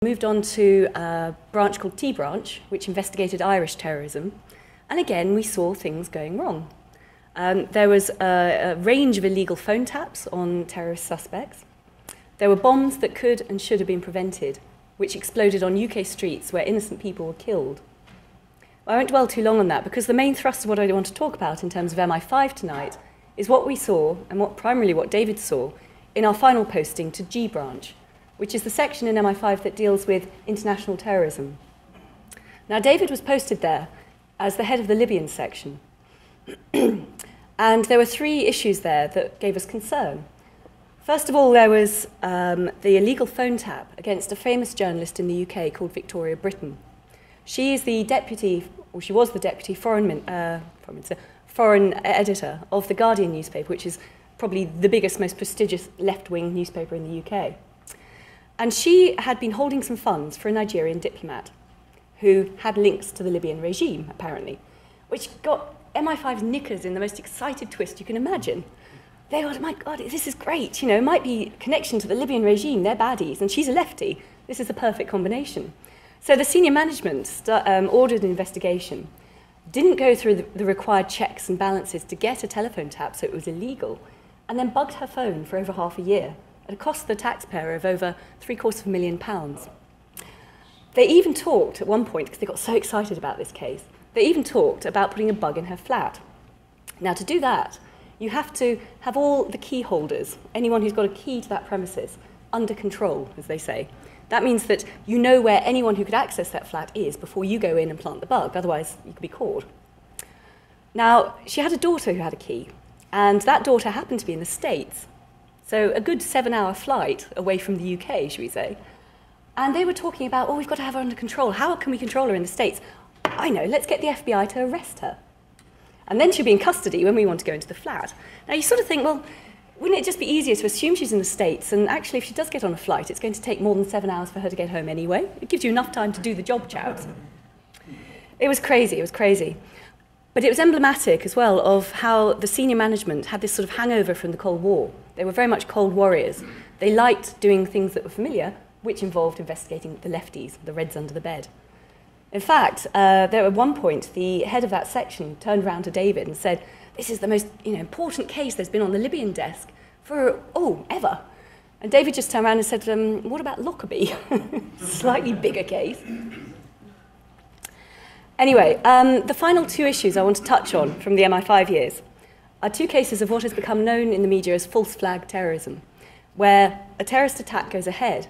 Moved on to a branch called T Branch, which investigated Irish terrorism. And again, we saw things going wrong. There was a range of illegal phone taps on terrorist suspects. There were bombs that could and should have been prevented, which exploded on UK streets where innocent people were killed. I won't dwell too long on that because the main thrust of what I want to talk about in terms of MI5 tonight is what we saw and primarily what David saw in our final posting to G Branch, which is the section in MI5 that deals with international terrorism. Now, David was posted there as the head of the Libyan section. And there were three issues there that gave us concern. First of all, there was the illegal phone tap against a famous journalist in the UK called Victoria Britton. She is the deputy, or she was the deputy foreign editor of the Guardian newspaper, which is probably the biggest, most prestigious left-wing newspaper in the UK. And she had been holding some funds for a Nigerian diplomat who had links to the Libyan regime, apparently, which got MI5's knickers in the most excited twist you can imagine. They thought, my God, this is great. You know, it might be a connection to the Libyan regime. They're baddies, and she's a lefty. This is the perfect combination. So the senior management ordered an investigation, didn't go through the required checks and balances to get a telephone tap, so it was illegal, and then bugged her phone for over half a year at a cost to the taxpayer of over £750,000. They even talked at one point, because they got so excited about this case, they even talked about putting a bug in her flat. Now, to do that, you have to have all the key holders, anyone who's got a key to that premises, under control, as they say. That means that you know where anyone who could access that flat is before you go in and plant the bug, otherwise you could be caught. Now, she had a daughter who had a key, and that daughter happened to be in the States, so a good 7-hour flight away from the UK, should we say. And they were talking about, oh, we've got to have her under control. How can we control her in the States? I know, let's get the FBI to arrest her. And then she'll be in custody when we want to go into the flat. Now, you sort of think, well, wouldn't it just be easier to assume she's in the States? And actually, if she does get on a flight, it's going to take more than 7 hours for her to get home anyway. It gives you enough time to do the job, chaps. It was crazy, it was crazy. But it was emblematic as well of how the senior management had this sort of hangover from the Cold War. They were very much Cold Warriors. They liked doing things that were familiar, which involved investigating the lefties, the Reds under the bed. In fact, there at one point, the head of that section turned around to David and said, this is the most important case there's been on the Libyan desk for, ever. And David just turned around and said, what about Lockerbie? Slightly bigger case. Anyway, the final two issues I want to touch on from the MI5 years are two cases of what has become known in the media as false flag terrorism, where a terrorist attack goes ahead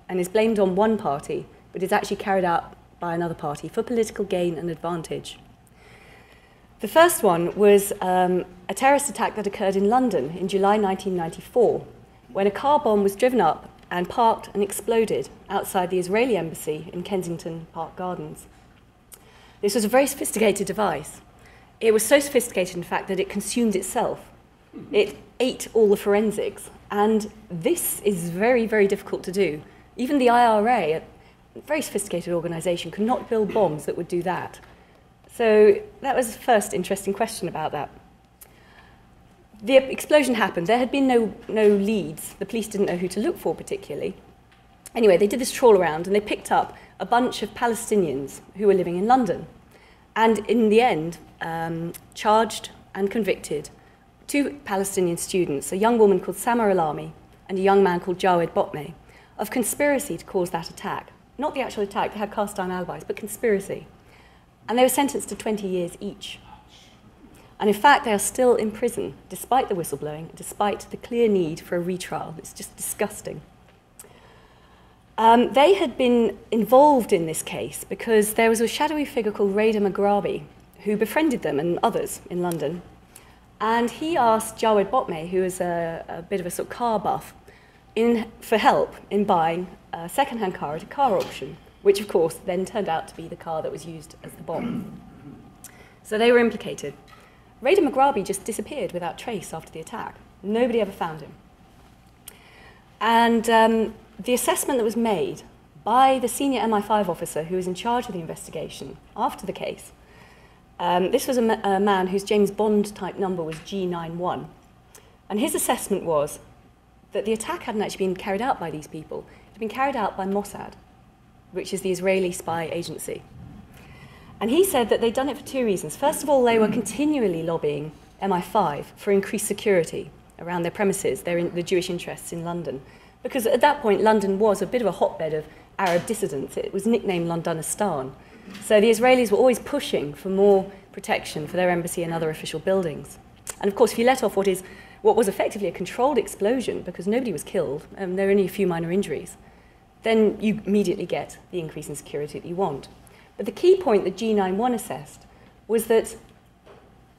and is blamed on one party, but is actually carried out by another party for political gain and advantage. The first one was a terrorist attack that occurred in London in July 1994, when a car bomb was driven up and parked and exploded outside the Israeli embassy in Kensington Park Gardens. This was a very sophisticated device. It was so sophisticated, in fact, that it consumed itself. It ate all the forensics, and this is very, very difficult to do. Even the IRA, a very sophisticated organisation, could not build bombs that would do that. So that was the first interesting question about that. The explosion happened. There had been no leads. The police didn't know who to look for particularly. Anyway, they did this trawl around and they picked up a bunch of Palestinians who were living in London. And in the end, charged and convicted two Palestinian students, a young woman called Samar Alami and a young man called Jawed Botmeh, of conspiracy to cause that attack. Not the actual attack, they had cast iron alibis, but conspiracy. And they were sentenced to 20 years each. And in fact, they are still in prison, despite the whistleblowing, despite the clear need for a retrial. It's just disgusting. They had been involved in this case because there was a shadowy figure called Raider Maghrabi who befriended them and others in London. And he asked Jawed Botmeh, who was a bit of a sort of car buff, for help in buying a second-hand car at a car auction, which of course then turned out to be the car that was used as the bomb. So they were implicated. Raider Maghrabi just disappeared without trace after the attack. Nobody ever found him. And the assessment that was made by the senior MI5 officer who was in charge of the investigation after the case, this was a man whose James Bond type number was G91. And his assessment was that the attack hadn't actually been carried out by these people. It had been carried out by Mossad. which is the Israeli spy agency. And he said that they'd done it for two reasons. First of all, they were continually lobbying MI5 for increased security around their premises, the Jewish interests in London. Because at that point, London was a bit of a hotbed of Arab dissidents. It was nicknamed Londonistan. So the Israelis were always pushing for more protection for their embassy and other official buildings. And of course, if you let off what was effectively a controlled explosion, because nobody was killed, there were only a few minor injuries, then you immediately get the increase in security that you want. But the key point that G91 assessed was that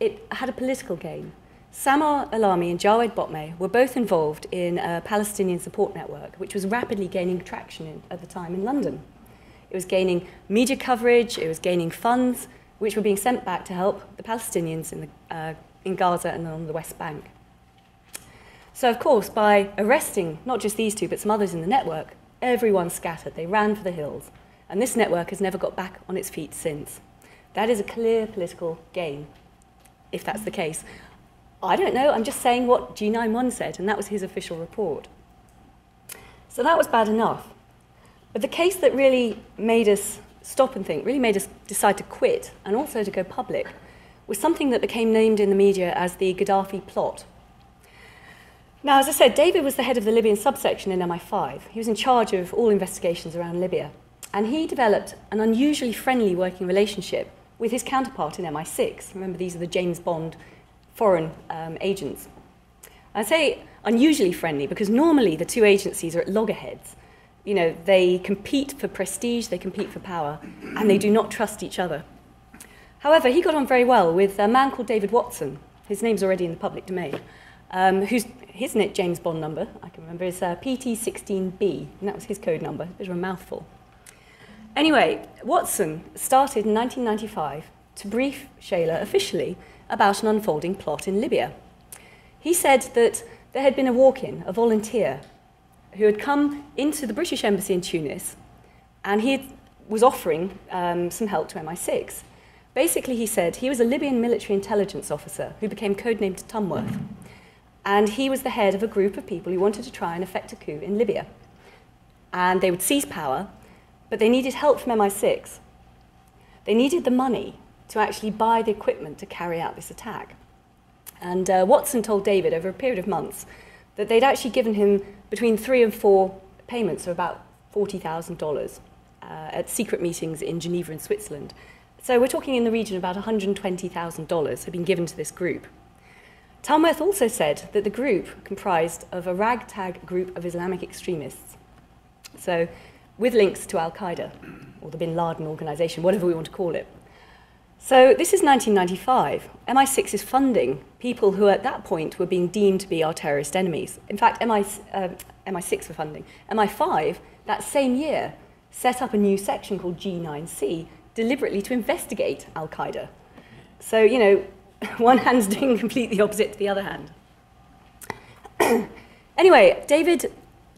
it had a political gain. Samar Alami and Jawed Botmeh were both involved in a Palestinian support network, which was rapidly gaining traction at the time in London. It was gaining media coverage, it was gaining funds, which were being sent back to help the Palestinians in Gaza and on the West Bank. So, of course, by arresting not just these two, but some others in the network, everyone scattered. They ran for the hills. And this network has never got back on its feet since. That is a clear political gain, if that's the case. I don't know, I'm just saying what G91 said, and that was his official report. So that was bad enough. But the case that really made us stop and think, really made us decide to quit and also to go public, was something that became named in the media as the Gaddafi plot. Now, as I said, David was the head of the Libyan subsection in MI5. He was in charge of all investigations around Libya. And he developed an unusually friendly working relationship with his counterpart in MI6. Remember, these are the James Bond foreign agents. I say unusually friendly because normally the two agencies are at loggerheads. You know, they compete for prestige, they compete for power, and they do not trust each other. However, he got on very well with a man called David Watson. His name's already in the public domain. His James Bond number, I can remember, is PT16B, and that was his code number. A bit of a mouthful. Anyway, Watson started in 1995 to brief Shayla officially about an unfolding plot in Libya. He said that there had been a walk-in, a volunteer, who had come into the British embassy in Tunis, and he was offering some help to MI6. Basically, he said he was a Libyan military intelligence officer who became codenamed Tumworth, and he was the head of a group of people who wanted to try and effect a coup in Libya. And they would seize power, but they needed help from MI6. They needed the money to actually buy the equipment to carry out this attack. And Watson told David over a period of months that they'd actually given him between 3 and 4 payments of about $40,000 at secret meetings in Geneva and Switzerland. So we're talking in the region of about $120,000 had been given to this group. Talmuth also said that the group comprised of a ragtag group of Islamic extremists, so with links to Al-Qaeda, or the Bin Laden organization, whatever we want to call it. So this is 1995. MI6 is funding people who at that point were being deemed to be our terrorist enemies. In fact, MI6 were funding. MI5, that same year, set up a new section called G9C, deliberately to investigate Al-Qaeda. So, you know, one hand's doing completely opposite to the other hand. Anyway, David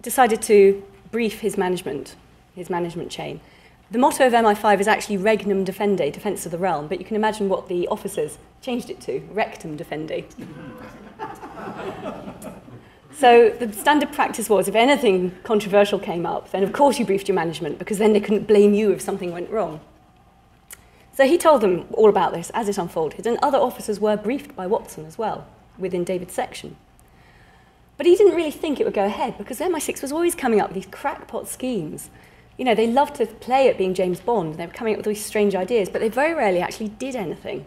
decided to brief his management chain. The motto of MI5 is actually Regnum Defende, defense of the realm, but you can imagine what the officers changed it to, Rectum Defende. So the standard practice was, if anything controversial came up, then of course you briefed your management, because then they couldn't blame you if something went wrong. So he told them all about this as it unfolded, and other officers were briefed by Watson as well, within David's section. But he didn't really think it would go ahead, because MI6 was always coming up with these crackpot schemes. You know, they loved to play at being James Bond, and they were coming up with these strange ideas, but they very rarely actually did anything.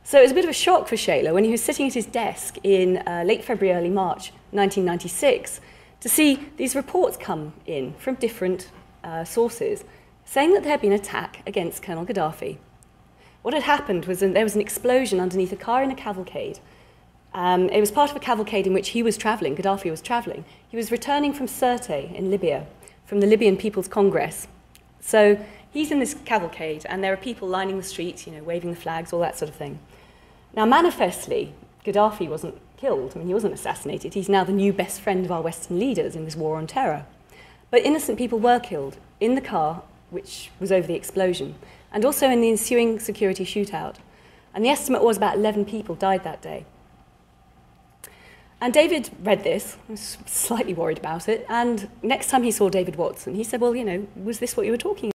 So it was a bit of a shock for Shayla when he was sitting at his desk in late February, early March 1996, to see these reports come in from different sources, saying that there had been an attack against Colonel Gaddafi. What had happened was there was an explosion underneath a car in a cavalcade. It was part of a cavalcade in which he was travelling, Gaddafi was travelling. He was returning from Sirte in Libya, from the Libyan People's Congress. So he's in this cavalcade, and there are people lining the streets, you know, waving the flags, all that sort of thing. Now, manifestly, Gaddafi wasn't killed. I mean, he wasn't assassinated. He's now the new best friend of our Western leaders in this war on terror. But innocent people were killed in the car, which was over the explosion, and also in the ensuing security shootout. And the estimate was about 11 people died that day. And David read this, was slightly worried about it, and next time he saw David Watson, he said, well, you know, was this what you were talking about?